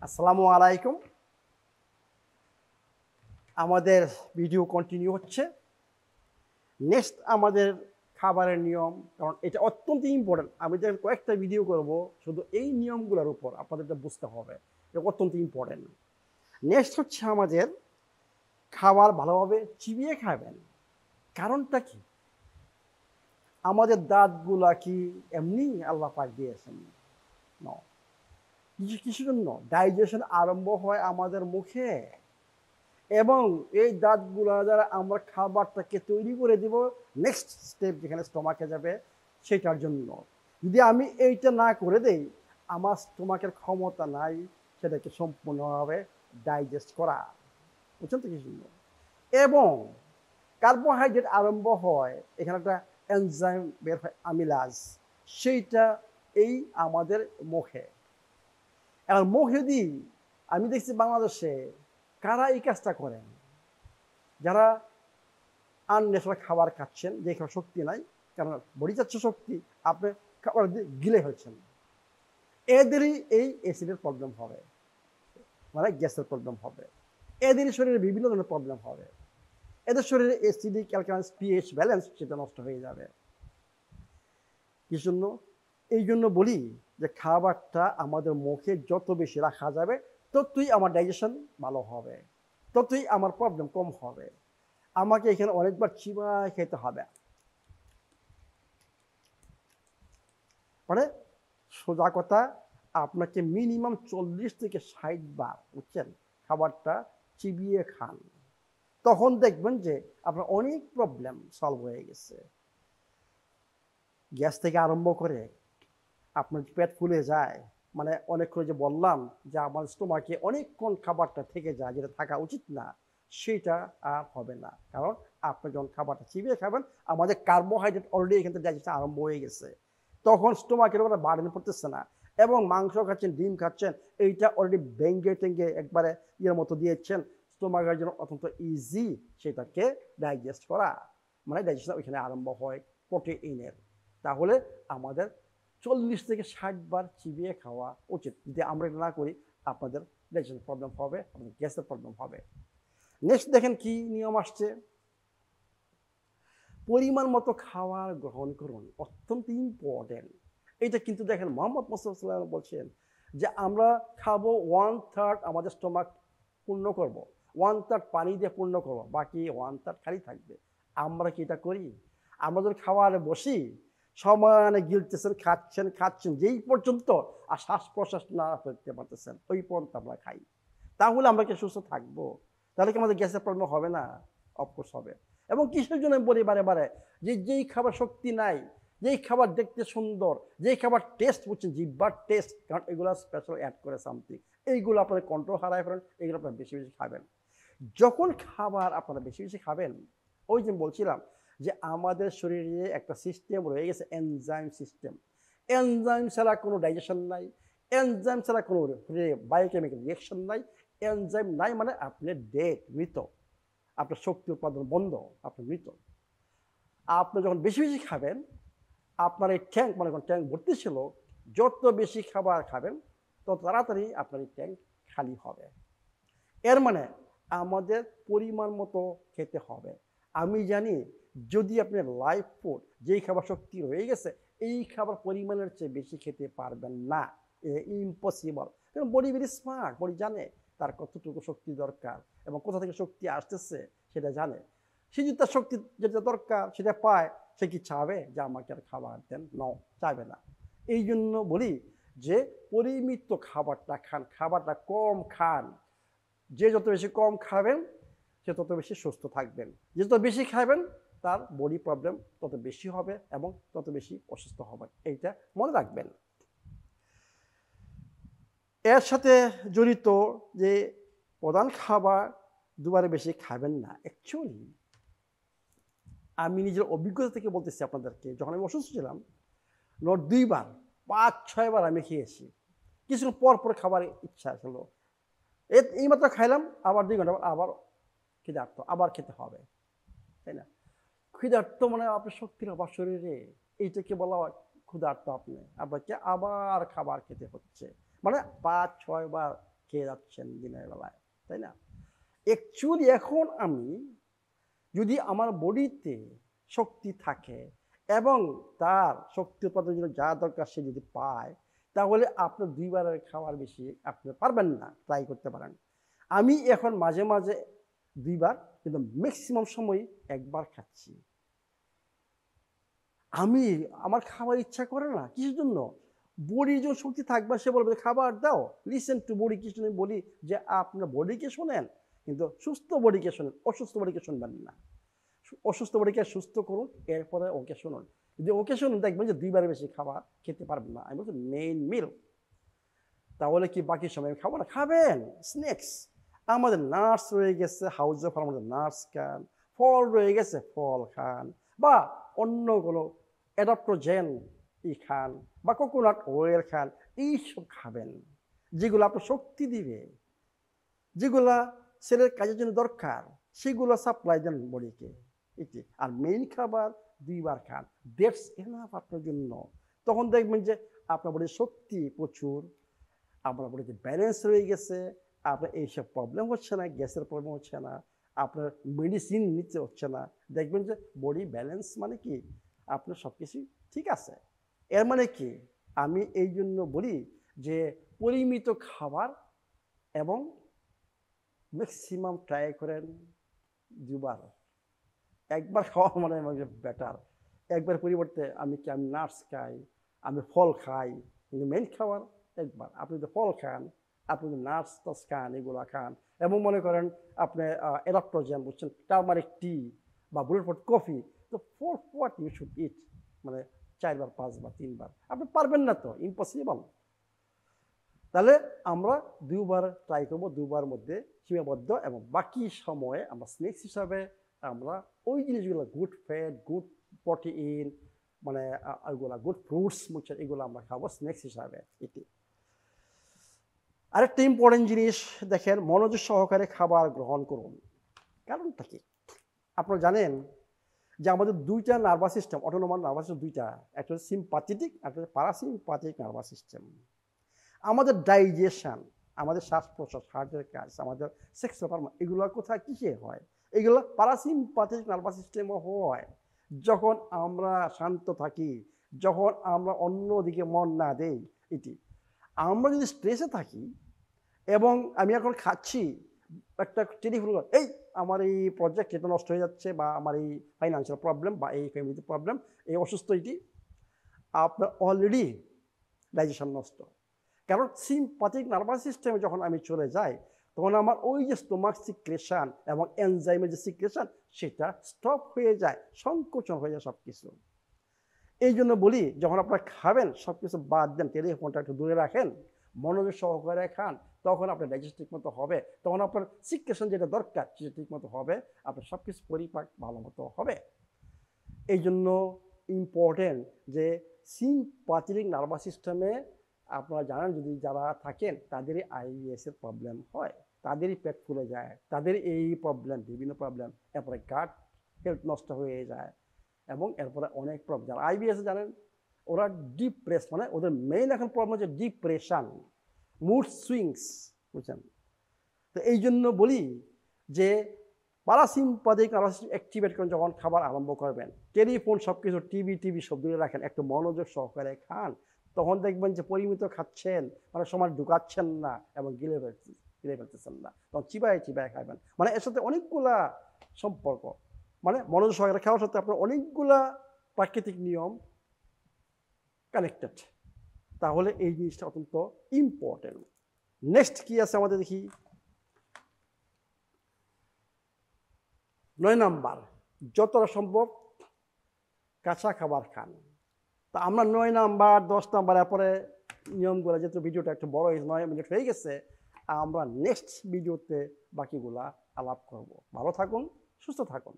আসসালামু আলাইকুম। আমাদের ভিডিও কন্টিনিউ হচ্ছে। নেক্সট আমাদের খাবারের নিয়ম, কারণ এটা অত্যন্ত ইম্পর্টেন্ট। আমি যখন কয়েকটা ভিডিও করব শুধু এই নিয়মগুলোর উপর আপনাদেরটা বুঝতে হবে, এটা অত্যন্ত ইম্পর্টেন্ট। নেক্সট হচ্ছে আমাদের খাবার ভালোভাবে চিবিয়ে খাবেন। কারণটা কি? আমাদের দাঁতগুলা কি এমনি আল্লাহ পাক দিয়েছেন? না, কিছু জন্য ডাইজেশন আরম্ভ হয় আমাদের মুখে, এবং এই দাঁতগুলো দ্বারা আমরা খাবারটাকে তৈরি করে দিব নেক্সট স্টেপ যেখানে স্টোমাকে যাবে সেটার জন্য। যদি আমি এইটা না করে দেই, আমার স্টোমাকের ক্ষমতা নাই সেটাকে সম্পূর্ণভাবে ডাইজেস্ট করা। বুঝছেন তো কি জন্য? এবং কার্বোহাইড্রেট আরম্ভ হয়, এখানে একটা এনজাইম বের হয় আমিলাজ, সেইটা এই আমাদের মুখে। এখন মুখে দিই আমি দেখছি বাংলাদেশে কারা এই কাজটা করেন, যারা আনন্যাচারাল খাবার খাচ্ছেন, যে খাবার শক্তি নাই, কারণ বডি চাচ্ছে শক্তি, আপনি খাবার দিয়ে গিলে হয়েছেন, এদেরই এই অ্যাসিডের প্রবলেম হবে, মানে গ্যাসের প্রবলেম হবে, এদেরই শরীরে বিভিন্ন ধরনের প্রবলেম হবে, এদের শরীরে অ্যাসিডিক অ্যালকালাইন পিএইচ ব্যালেন্স সেটা নষ্ট হয়ে যাবে। কি জন্য? এই জন্য বলি যে খাবারটা আমাদের মুখে যত বেশি রাখা যাবে ততই আমার ডাইজেশন ভালো হবে, ততই আমার প্রবলেম কম হবে। আমাকে এখানে অনেকবার চিবায় খেতে হবে, মানে সোজা কথা, আপনাকে মিনিমাম 40 থেকে 60 বার, বুঝছেন, খাবারটা চিবিয়ে খান। তখন দেখবেন যে আপনার অনেক প্রবলেম সলভ হয়ে গেছে। গ্যাস থেকে আরম্ভ করে আপনার পেট ফুলে যায়, মানে অনেকক্ষণ যে বললাম যে আমার স্টোমাকে অনেকক্ষণ খাবারটা থেকে যায়, যেটা থাকা উচিত না, সেটা আর হবে না। কারণ আপনি যখন খাবারটা চিবিয়ে খাবেন, আমাদের কার্বোহাইড্রেট অলরেডি এখান থেকে ডাইজেশন আরম্ভ হয়ে গেছে, তখন স্টোমাকের উপরে বার্ডেন পড়তেছে না। এবং মাংস খাচ্ছেন, ডিম খাচ্ছেন, এইটা অলরেডি ভেঙ্গে টেঙ্গে একবারে ইয়ের মতো দিয়েছেন, স্টোমাকের জন্য অত্যন্ত ইজি সেটাকে ডাইজেস্ট করা, মানে ডাইজেশন ওইখানে আরম্ভ হয় প্রোটিনের। তাহলে আমাদের 40 থেকে 60 বার চিবিয়ে খাওয়া উচিত। যদি আমরা এটা না করি, আপনাদের ডাইজেশন প্রবলেম হবে, আপনাদের গ্যাসের প্রবলেম হবে। নেক্সট দেখেন কি নিয়ম আসছে, পরিমাণ মতো খাবার গ্রহণ করুন, অত্যন্ত ইম্পর্টেন্ট। এটা কিন্তু দেখেন মোহাম্মদ মুস্তাফা বলছেন যে আমরা খাবো 1/3 আমাদের স্টোমাক পূর্ণ করব, 1/3 পানি দিয়ে পূর্ণ করবো, বাকি 1/3 খালি থাকবে। আমরা কি এটা করি? আমরা যদি খাওয়ারে বসি, সমানে গিলতেছেন, খাচ্ছেন খাচ্ছেন, যেই পর্যন্ত আর শ্বাস প্রশ্বাস না করতে পারতেছেন ওই পর্যন্ত আমরা খাই। তাহলে আমরা কি সুস্থ থাকবো? তাহলে কি আমাদের গ্যাসের প্রবলেম হবে না? অফকোর্স হবে। এবং কিসের জন্য বলি বারে বারে, যে যেই খাবার শক্তি নাই, যেই খাবার দেখতে সুন্দর, যেই খাবার টেস্ট, বুঝছেন, জিহ্বার টেস্ট, কারণ এগুলো স্পেশাল অ্যাড করে সামথিং, এইগুলো আপনাদের কন্ট্রোল হারায় ফেলেন, এগুলো আপনারা বেশি বেশি খাবেন। যখন খাবার আপনারা বেশি বেশি খাবেন, ওই যে বলছিলাম যে আমাদের শরীরে একটা সিস্টেম রয়ে গেছে, এনজাইম সিস্টেম। এনজাইম ছাড়া কোনো ডাইজেশন নাই, এনজাইম ছাড়া কোনো বায়োকেমিক্যাল রিয়াকশন নাই। এনজাইম নাই মানে আপনি ডেড, মৃত, আপনার শক্তি উৎপাদন বন্ধ, আপনি মৃত। আপনি যখন বেশি বেশি খাবেন, আপনার এই ট্যাঙ্ক, মনে করেন ট্যাঙ্ক ভর্তি ছিল, যত বেশি খাবার খাবেন তত তাড়াতাড়ি আপনার এই ট্যাঙ্ক খালি হবে। এর মানে আমাদের পরিমাণ মতো খেতে হবে। আমি জানি যদি আপনি লাইফ ফুড, যেই খাবার শক্তি রয়ে গেছে, এই খাবার পরিমাণের চেয়ে বেশি খেতে পারবেন না, ইম্পসিবল। কারণ বডি ভেরি স্মার্ট, বডি জানে তার কতটুকু শক্তি দরকার এবং কোথা থেকে শক্তি আসতেছে সেটা জানে। সে যদি তার শক্তি যেটা দরকার সেটা পায়, সে কি চাবে যে আমাকে আর খাবার দেন? ন, চাইবে না। এই জন্য বলি যে পরিমিত খাবারটা খান, খাবারটা কম খান। যে যত বেশি কম খাবেন সে তত বেশি সুস্থ থাকবেন, যে যত বেশি খাবেন তার বডি প্রবলেম তত বেশি হবে এবং তত বেশি অসুস্থ হবেন, এইটা মনে রাখবেন। এর সাথে জড়িত যে প্রধান খাবার দুবারে বেশি খাবেন না। অ্যাকচুয়ালি আমি নিজের অভিজ্ঞতা থেকে বলতেছি আপনাদেরকে, যখন আমি অসুস্থ ছিলাম, 2 বার 5-6 বার আমি খেয়েছি। কিছুক্ষণ পর পর খাবার ইচ্ছা হলো, এইমাত্র খাইলাম, আবার 2 ঘন্টা আবার ক্ষুধার্ত, আবার খেতে হবে, তাই না? ক্ষুধার্ত মানে আপনার শক্তির অভাব শরীরে, এইটাকে বলা হয় ক্ষুধার্ত। আপনাকে আবার খাবার খেতে হচ্ছে, মানে 5-6 বার খেয়ে যাচ্ছেন দিনের বেলায়, তাই না? অ্যাকচুয়ালি এখন আমি যদি আমার বডিতে শক্তি থাকে এবং তার শক্তি উৎপাদনের জন্য যা দরকার সে যদি পায়, তাহলে আপনার 2 বারের খাওয়ার বেশি আপনি পারবেন না, ট্রাই করতে পারেন। আমি এখন মাঝে মাঝে 2 বার, কিন্তু ম্যাক্সিমাম সময় 1 বার খাচ্ছি। আমার খাবার ইচ্ছা করে না, কিসের জন্য? বডির যখন শক্তি থাকবে সে বলবে খাবার দাও, লিসেন টু বডি। কিছু আমি বলি যে আপনার বডিকে শোনেন, কিন্তু সুস্থ বডিকে শোনেন, অসুস্থ বডিকে শুনবেন না। অসুস্থ বডিকে সুস্থ করুন, এরপরে ওকে শুনুন। যদি ওকে শুনুন দেখবেন যে 2 বারের বেশি খাবার খেতে পারবেন না। আমি বলছি মেইন মিল। তাহলে কি বাকি সময় খাবো না? খাবেন স্ন্যাক্স। আমাদের নাটস রয়ে গেছে, হাউস অফ আমাদের নাটস খান, ফল রয়ে গেছে ফল খান, বা অন্য কোনো অ্যাডাপ্টোজেন খান, বা কোকোনাট অয়েল খান। এইসব খাবেন যেগুলো আপনার শক্তি দিবে, যেগুলা সেলের কাজের জন্য দরকার, সেগুলো সাপ্লাই দেন বডিকে। এটি আর মেইন খাবার 2 বার খান, দ্যাটস এনাফ আপনার জন্য। তখন দেখবেন যে আপনার বডির শক্তি প্রচুর, আপনার বডিতে ব্যালেন্স রয়ে গেছে, আপনার এইসব প্রবলেম হচ্ছে না, গ্যাসের প্রবলেম হচ্ছে না, আপনার মেডিসিন নিতে হচ্ছে না। দেখবেন যে বডি ব্যালেন্স মানে কি, আপনার সব কিছুই ঠিক আছে। এর মানে কি, আমি এই জন্য বলি যে পরিমিত খাবার এবং ম্যাক্সিমাম ট্রাই করেন 2 বার। 1 বার খাওয়া মানে বেটার। 1 বার পরিবর্তে আমি নাটস খাই, আমি ফল খাই, কিন্তু মেইন খাবার 1 বার। আপনি যদি ফল খান, আপনি যদি নাটস টাটস খান, এগুলো খান, এবং মনে করেন আপনি অ্যাডাপ্টোজেন বুঝছেন, টার্মারিক টি বা বুলেটপ্রুফ কফি, তো for what you should eat, মানে 4 বার 5 বার 3 বার আপনি পারবেন না, তো ইম্পসিবল। তাহলে আমরা 2 বার ট্রাই করবো, 2 বার মধ্যে সীমাবদ্ধ, এবং বাকি সময়ে আমরা স্ন্যাক্স হিসাবে আমরা ওই জিনিসগুলো, গুড ফ্যাট, গুড প্রোটিন, মানে ওইগুলা গুড ফ্রুটস মুচ্ছে, এগুলো আমরা খাবো স্ন্যাক্স হিসাবে। এটি আরেকটা ইম্পর্টেন্ট জিনিস দেখেন, মনোযোগ সহকারে খাবার গ্রহণ করুন। কারণটা কি আপনারা জানেন যে আমাদের 2টা nervous system, autonomous nervous system 2টা, একটা হচ্ছে সিম্পাথেটিক, একটা হচ্ছে প্যারাসিম্পাথেটিক নার্ভাস সিস্টেম। আমাদের ডাইজেশন, আমাদের শ্বাস প্রশ্বাস, হার্টের কাজ, আমাদের সেক্সুয়াল হরমোন, এগুলো কোথায় কিসে হয়? এগুলো প্যারাসিম্পাথেটিক নার্ভাস সিস্টেমে হয় যখন আমরা শান্ত থাকি, যখন আমরা অন্যদিকে মন না দেই। এটি আমরা যদি স্ট্রেসে থাকি, এবং আমি এখন খাচ্ছি, একটা টেলিফোন, এই আমার এই প্রজেক্ট এটা নষ্ট হয়ে যাচ্ছে, বা আমার এই ফাইন্যান্সিয়াল প্রবলেম, বা এই ফ্যামিলিতে প্রবলেম, এই অসুস্থ, এটি আপনার অলরেডি ডাইজেশন নষ্ট। কারণ সিম্পাথেটিক নার্ভাস সিস্টেমে যখন আমি চলে যাই, তখন আমার ওই যে স্টোমাক সিক্রেশন এবং এনজাইমের যে সিক্রেশন, সেটা স্টপ হয়ে যায়, সংকোচন হয়ে যায় সব কিছু। এই জন্য বলি, যখন আপনারা খাবেন সব কিছু বাদ দেন, টেলিফোনটা একটু দূরে রাখেন, মনোযোগ সহকারে খান, তখন আপনার ডাইজেস্ট ঠিক মতো হবে, তখন আপনার সিক্রেশন যেটা দরকার সেটা ঠিক মতো হবে, আপনার সব কিছু পরিপাক ভালো মতো হবে। এই জন্য ইম্পর্টেন্ট যে সিম্পাথেটিক নার্ভাস সিস্টেমে আপনারা জানেন, যদি যারা থাকেন তাদেরই আইবিএস এর প্রবলেম হয়, তাদেরই পেট ফুলে যায়, তাদের এই প্রবলেম, বিভিন্ন প্রবলেম, এরপরে গাট হেলথ নষ্ট হয়ে যায়, এবং এরপরে অনেক প্রবলেম। যারা আইবিএস জানেন ওরা ডিপ্রেস, মানে ওদের মেইন এখন প্রবলেম হচ্ছে ডিপ্রেশন, মুড সুইংস, বুঝছেন? তো এই জন্য বলি যে প্যারাসিম্পাথেটিক নার্ভাস সিস্টেম অ্যাক্টিভেট করেন যখন খাবার আরম্ভ করবেন, টেলিফোন সব কিছু, টিভি সব দূরে রাখেন, একটু মনোযোগ সহকারে খান, তখন দেখবেন যে পরিমিত খাচ্ছেন, মানে সময় ঢুকাচ্ছেন না এবং গিলে ফেলতেছেন না, তখন চিবায় খাবেন। মানে এর সাথে অনেকগুলা সম্পর্ক, মানে মনোযোগ সহকারে খাওয়ার সাথে আপনার অনেকগুলা প্রাকৃতিক নিয়ম কানেক্টেড। তাহলে এই জিনিসটা অত্যন্ত ইম্পর্টেন্ট। নেক্সট কি আছে আমাদের দেখি, 9 নাম্বার, যতটা সম্ভব কাঁচা খাবার খান। তা আমরা 9 নাম্বার 10 নাম্বার এরপরে নিয়মগুলো, যেহেতু ভিডিওটা একটু বড় হয়েছে, 9 মিনিট হয়ে গেছে, আমরা নেক্সট ভিডিওতে বাকিগুলা আলাপ করব। ভালো থাকুন, সুস্থ থাকুন।